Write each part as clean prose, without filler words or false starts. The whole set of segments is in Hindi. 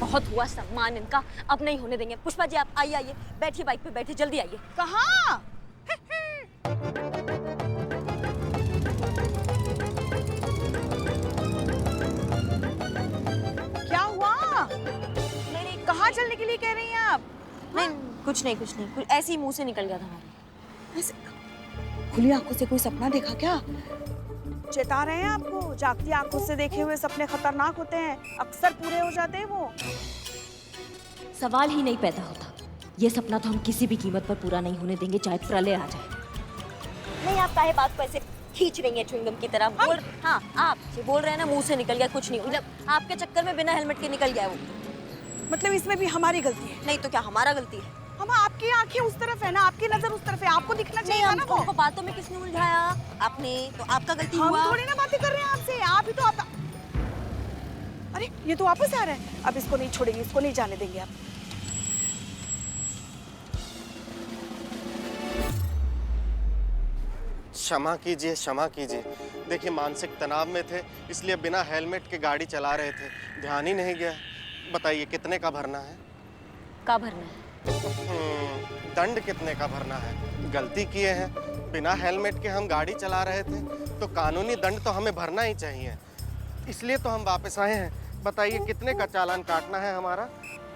बहुत हुआ सम्मान इनका, अब नहीं होने देंगे। पुष्पा जी आप आइए आइए, बैठिए बाइक पे, बैठिए, जल्दी आइए। कहाँ? क्या हुआ? नहीं कहाँ चलने के लिए कह रही हैं आप? नहीं, कुछ नहीं कुछ नहीं, कुछ ऐसे ही मुंह से निकल गया था हमारे। ऐसे खुली आंखों से कोई सपना देखा क्या? चेता रहे हैं आपको, जागती आंखों से देखे हुए सपने खतरनाक होते हैं, अक्सर पूरे हो जाते हैं वो। सवाल ही नहीं पैदा होता। ये सपना तो हम किसी भी कीमत पर पूरा नहीं होने देंगे, चाहे प्रलय आ जाए। नहीं, आप काहे बात को ऐसे खींच रही हैं च्युइंगम की तरह? बोल, हाँ आप जो बोल रहे हैं ना, मुंह से निकल गया, कुछ नहीं, मतलब आपके चक्कर में बिना हेलमेट के निकल गया है वो। मतलब इसमें भी हमारी गलती है? नहीं तो क्या हमारा गलती है? हम आपकी आंखें उस तरफ है ना, आपकी नजर उस तरफ है, आपको दिखना चाहिए ना वो। हमको बातों में किसने उलझाया? आपने, तो आपका गलती हम हुआ। थोड़ी ना बातें कर रहे हैं आपसे, आप ही तो आप। अरे ये तो वापस आ रहा है, अब इसको नहीं छोड़ेंगे, इसको नहीं जाने देंगे आप। क्षमा कीजिए, क्षमा कीजिए। देखिए मानसिक तनाव में थे, इसलिए बिना हेलमेट के गाड़ी चला रहे थे, ध्यान ही नहीं गया। बताइए कितने का भरना है? का भरना है? दंड कितने का भरना है? गलती किए हैं, बिना हेलमेट के हम गाड़ी चला रहे थे, तो कानूनी दंड तो हमें भरना ही चाहिए, इसलिए तो हम वापस आए हैं। बताइए कितने का चालान काटना है हमारा?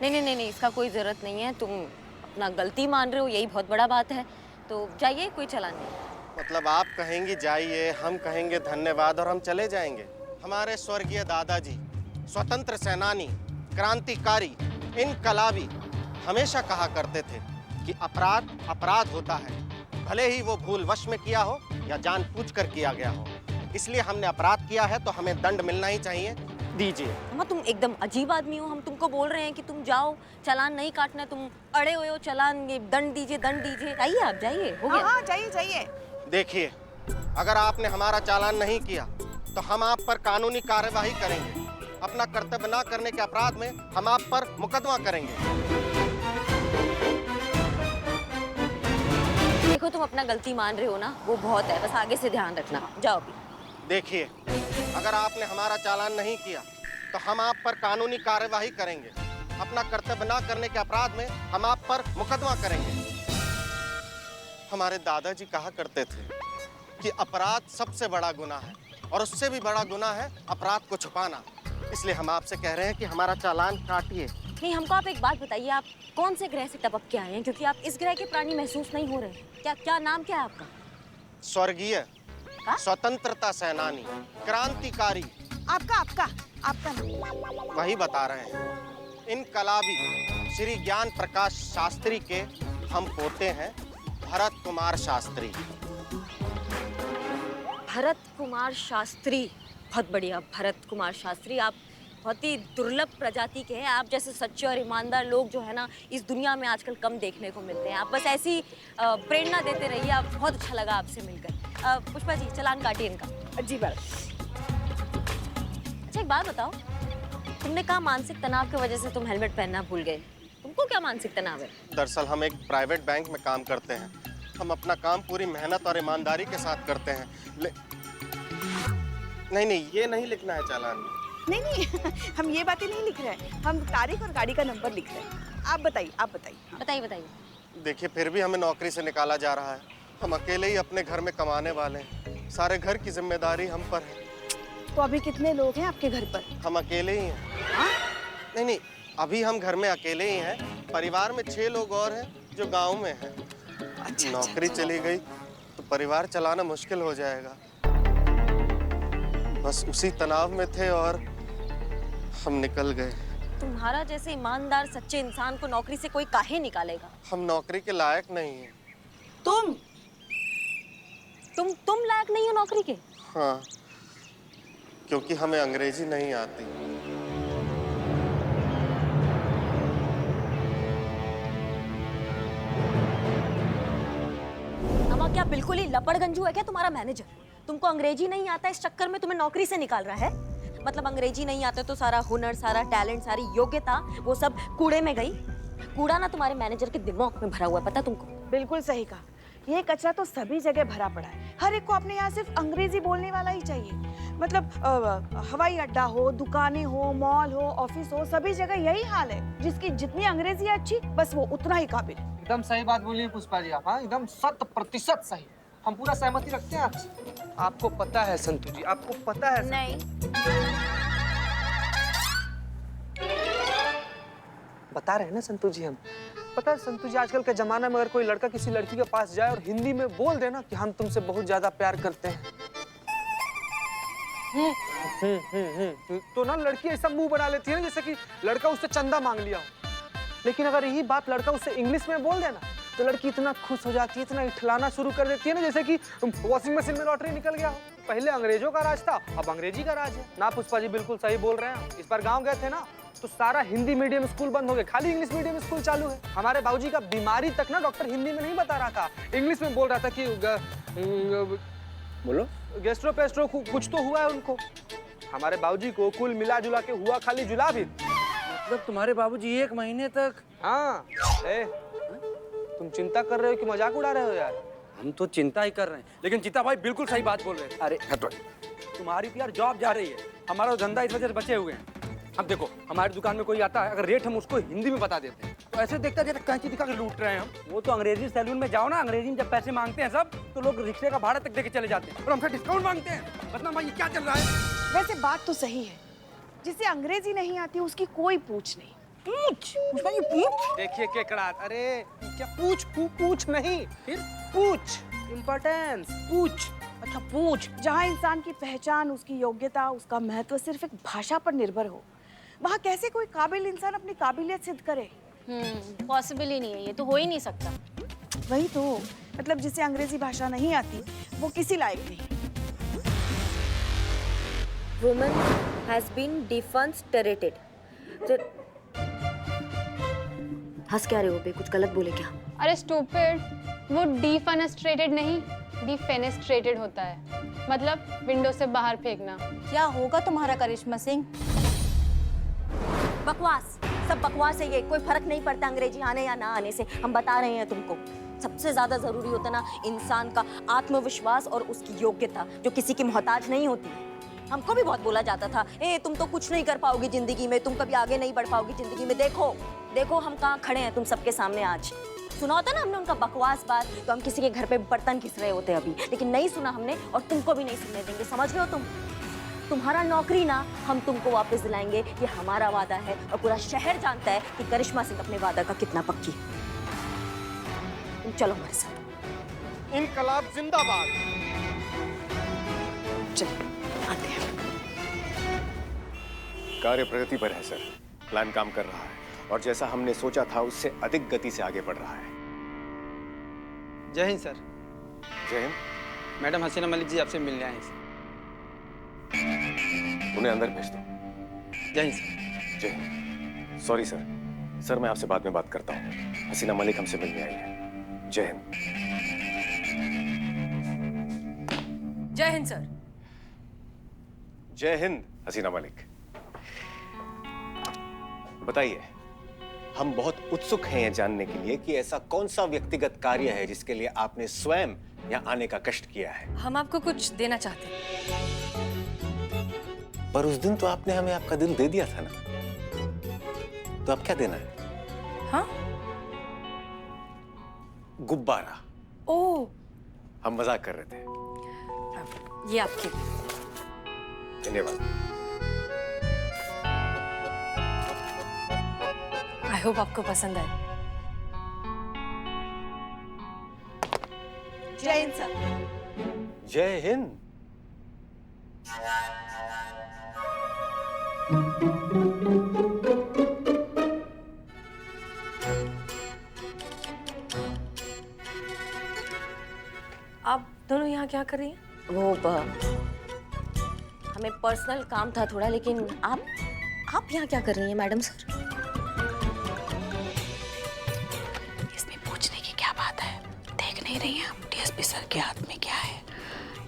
नहीं, इसका कोई जरूरत नहीं है। तुम अपना गलती मान रहे हो, यही बहुत बड़ा बात है। तो जाइए, कोई चालान नहीं। मतलब आप कहेंगी जाइए, हम कहेंगे धन्यवाद और हम चले जाएंगे? हमारे स्वर्गीय दादाजी, स्वतंत्र सेनानी, क्रांतिकारी, इनकलाबी हमेशा कहा करते थे कि अपराध अपराध होता है, भले ही वो भूलवश में किया हो या जानबूझकर किया गया हो। इसलिए हमने अपराध किया है तो हमें दंड मिलना ही चाहिए। दीजिए। अम्मा तुम एकदम अजीब आदमी हो। हम तुमको बोल रहे हैं कि तुम जाओ, चालान नहीं काटना, तुम अड़े हुए हो। चालान, ये दंड दीजिए, दंड दीजिए। आइए आप, जाइए, हो गया। हाँ, जाइए जाइए। देखिए, अगर आपने हमारा चालान नहीं किया तो हम आप पर कानूनी कार्यवाही करेंगे। अपना कर्तव्य न करने के अपराध में हम आप पर मुकदमा करेंगे। देखो तुम अपना गलती मान रहे हो ना, वो बहुत है, बस आगे से ध्यान रखना। जाओ अभी। देखिए, अगर आपने हमारा चालान नहीं किया तो हम आप पर कानूनी कार्यवाही करेंगे। अपना कर्तव्य न करने के अपराध में हम आप पर मुकदमा करेंगे। हमारे दादाजी कहा करते थे कि अपराध सबसे बड़ा गुनाह है और उससे भी बड़ा गुनाह है अपराध को छुपाना। इसलिए हम आपसे कह रहे हैं कि हमारा चालान काटिए। नहीं, हमको आप एक बात बताइए, आप कौन से ग्रह से टपक के आए हैं? क्योंकि आप इस ग्रह के प्राणी महसूस नहीं हो रहे। क्या नाम क्या है आपका? स्वर्गीय स्वतंत्रता सेनानी, क्रांतिकारी। आपका नाम? वही बता रहे हैं। इनकलाबी श्री ज्ञान प्रकाश शास्त्री के हम पोते हैं, भरत कुमार शास्त्री। भरत कुमार शास्त्री, बहुत बढ़िया। भरत कुमार शास्त्री, आप बहुत ही दुर्लभ प्रजाति के हैं। आप जैसे सच्चे और ईमानदार लोग जो है ना, इस दुनिया में आजकल कम देखने को मिलते हैं। आप बस ऐसी प्रेरणा देते रहिए। आप, बहुत अच्छा लगा आपसे मिलकर। पुष्पा जी, चालान काटिए इनका। जी बात। अच्छा एक बात बताओ, तुमने कहा मानसिक तनाव की वजह से तुम हेलमेट पहनना भूल गए। तुमको क्या मानसिक तनाव है? दरअसल हम एक प्राइवेट बैंक में काम करते हैं। हम अपना काम पूरी मेहनत और ईमानदारी के साथ करते हैं। नहीं, ये नहीं लिखना है चालान में। नहीं, हम ये बातें नहीं लिख रहे हैं, हम तारीख और गाड़ी का नंबर लिख रहे हैं। आप बताइए। हाँ। बताइए। देखिए, फिर भी हमें नौकरी से निकाला जा रहा है। हम अकेले ही अपने घर में कमाने वाले हैं, सारे घर की जिम्मेदारी हम पर है। तो अभी कितने लोग हैं आपके घर पर? हम अकेले ही हैं। हाँ? नहीं, अभी हम घर में अकेले ही हैं। परिवार में 6 लोग और हैं जो गांव में हैं। अच्छा, नौकरी चली गई तो परिवार चलाना मुश्किल हो जाएगा। बस उसी तनाव में थे और हम निकल गए। तुम्हारा जैसे ईमानदार सच्चे इंसान को नौकरी से कोई काहे निकालेगा? हम नौकरी के लायक नहीं हैं। तुम लायक नहीं हो नौकरी के? हाँ, क्योंकि हमें अंग्रेजी नहीं आती। अम्मा क्या बिल्कुल ही लपड़गंजू है क्या तुम्हारा मैनेजर? तुमको अंग्रेजी नहीं आता, इस चक्कर में तुम्हें नौकरी से निकाल रहा है? मतलब अंग्रेजी नहीं आता तो सारा हुनर, सारा टैलेंट, सारी योग्यता वो सब कूड़े में गई। कूड़ा ना तुम्हारे मैनेजर के दिमाग में भरा हुआ है, पता तुमको? बिल्कुल सही कहा। ये कचरा तो सभी जगह भरा पड़ा है। हर एक को अपने यहाँ सिर्फ अंग्रेजी बोलने वाला ही चाहिए। मतलब हवाई अड्डा हो, दुकानें हो, मॉल हो, ऑफिस हो, सभी जगह यही हाल है। जिसकी जितनी अंग्रेजी है अच्छी, बस वो उतना ही काबिल। एकदम सही बात बोली है पुष्पा जी आप। हाँ, एकदम 100% सही। हम पूरा सहमति रखते हैं आपसे। आपको पता है संतु जी, आपको पता है नहीं, बता रहे हैं ना संतु जी हम। पता है संतु जी, आजकल के जमाना में अगर कोई लड़का किसी लड़की के पास जाए और हिंदी में बोल देना कि हम तुमसे बहुत ज्यादा प्यार करते हैं, तो ना लड़की ऐसा मुंह बना लेती है ना जैसे कि लड़का उससे चंदा मांग लिया हो। लेकिन अगर यही बात लड़का उससे इंग्लिश में बोल देना तो लड़की इतना खुश हो जाती है, इतना इठलाना शुरू कर देती है ना जैसे कि वॉशिंग मशीन में लॉटरी निकल गया हो। पहले अंग्रेजों का राज था, अब अंग्रेजी का राज है ना। पुष्पा जी बिल्कुल सही बोल रहे हैं। इस बार गाँव गए थे ना तो सारा हिंदी मीडियम स्कूल बंद हो गए, खाली इंग्लिश मीडियम स्कूल चालू है। हमारे बाबूजी का बीमारी तक ना डॉक्टर हिंदी में नहीं बता रहा था, इंग्लिश में बोल रहा था कि बोलो। गैस्ट्रो पेस्ट्रो कुछ तो हुआ है उनको। हमारे बाबूजी को कुल मिला जुला के हुआ खाली जुलाब ही। मतलब तुम्हारे बाबूजी 1 महीने तक? हाँ। तुम चिंता कर रहे हो कि मजाक उड़ा रहे हो यार? हम तो चिंता ही कर रहे हैं, लेकिन चिंता भाई बिल्कुल सही बात बोल रहे हैं। अरे हटो, तुम्हारी तो यार जॉब जा रही है, हमारा धंधा इस वजह से बचे हुए हैं। अब देखो हमारी दुकान में कोई आता है, अगर रेट हम उसको हिंदी में बता देते हैं तो ऐसे देखता है कैंची दिखा के लूट रहे हैं हम। वो तो अंग्रेजी सैलून में जाओ ना, अंग्रेजी में जब पैसे मांगते हैं सब तो लोग रिक्शे का भाड़ा तक देके चले जाते हैं और हमसे डिस्काउंट मांगते हैं। मतलब भाई ये क्या चल रहा है? वैसे बात तो सही है, जिसे अंग्रेजी नहीं आती उसकी कोई पूछ नहीं। पूछ ये पूछ। देखिए केकड़ात, अरे क्या पूछ नहीं, फिर पूछ, इम्पोर्टेंस, पूछ। अच्छा पूछ। जहाँ इंसान की पहचान, उसकी योग्यता, उसका महत्व सिर्फ एक भाषा पर निर्भर हो, वहाँ कैसे कोई काबिल इंसान अपनी काबिलियत सिद्ध करे? पॉसिबल ही नहीं है, ये तो हो ही नहीं सकता। वही तो, मतलब जिसे अंग्रेजी भाषा नहीं आती वो किसी लायक नहीं। Woman has been defenestrated. हंस क्या रहे हो बे? कुछ गलत बोले क्या? अरे स्टूपिड, वो डिफेनेस्ट्रेटेड नहीं, डिफेनेस्ट्रेटेड होता है, मतलब विंडो से बाहर फेंकना। क्या होगा तुम्हारा करिश्मा सिंह? बकवास, सब बकवास है ये। कोई फर्क नहीं पड़ता अंग्रेजी आने या ना आने से। हम बता रहे हैं तुमको, सबसे ज्यादा जरूरी होता ना इंसान का आत्मविश्वास और उसकी योग्यता, जो किसी की मोहताज नहीं होती। हमको भी बहुत बोला जाता था, तुम तो कुछ नहीं कर पाओगी जिंदगी में, तुम कभी आगे नहीं बढ़ पाओगी जिंदगी में। देखो हम कहाँ खड़े हैं तुम सबके सामने आज। सुना होता ना हमने उनका बकवास बात, तो हम किसी के घर पे बर्तन घिस रहे होते अभी, लेकिन नहीं सुना हमने और तुमको भी नहीं सुनने देंगे। समझ रहे हो तुम? तुम्हारा नौकरी ना हम तुमको वापस दिलाएंगे, ये हमारा वादा है और पूरा शहर जानता है कि करिश्मा सिंह अपने वादा का कितना पक्की। तुम चलो हमारे साथ। इनकलाब जिंदाबाद। चलो आते हैं। कार्य प्रगति पर है सर, प्लान काम कर रहा है और जैसा हमने सोचा था उससे अधिक गति से आगे बढ़ रहा है। जय हिंद सर। जय हिंद। मैडम हसीना मलिक जी आपसे मिलने आए हैं। उन्हें अंदर भेज दो। जय हिंद सर। जय हिंद। सॉरी सर, सर मैं आपसे बाद में बात करता हूँ। हसीना मलिक हमसे मिलने आई है। जय हिंद। जय हिंद सर। जय हिंद हसीना मलिक। बताइए, हम बहुत उत्सुक हैं ये जानने के लिए कि ऐसा कौन सा व्यक्तिगत कार्य है जिसके लिए आपने स्वयं यहाँ आने का कष्ट किया है। हम आपको कुछ देना चाहते हैं। पर उस दिन तो आपने हमें आपका दिल दे दिया था ना, तो अब क्या देना है? हाँ? गुब्बारा। ओह, हम मजाक कर रहे थे। ये आपके। धन्यवाद। आई होप आपको पसंद आए। जय हिंद सर। जय हिंद। आप दोनों यहाँ क्या कर रही हैं? वो हमें पर्सनल काम था थोड़ा, लेकिन आप यहाँ क्या कर रही हैं मैडम सर? इसमें पूछने की क्या बात है? देख नहीं रही हैं आप डीएसपी सर के हाथ में क्या है?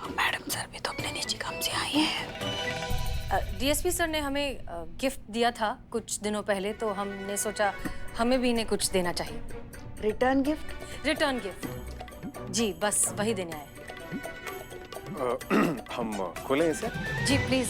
और मैडम सर भी तो अपने निजी काम से आई हैं। डीएसपी सर ने हमें गिफ्ट दिया था कुछ दिनों पहले, तो हमने सोचा हमें भी इन्हें कुछ देना चाहिए। Return gift? Return gift. जी बस वही देने आए। हम खोलें इसे? जी प्लीज।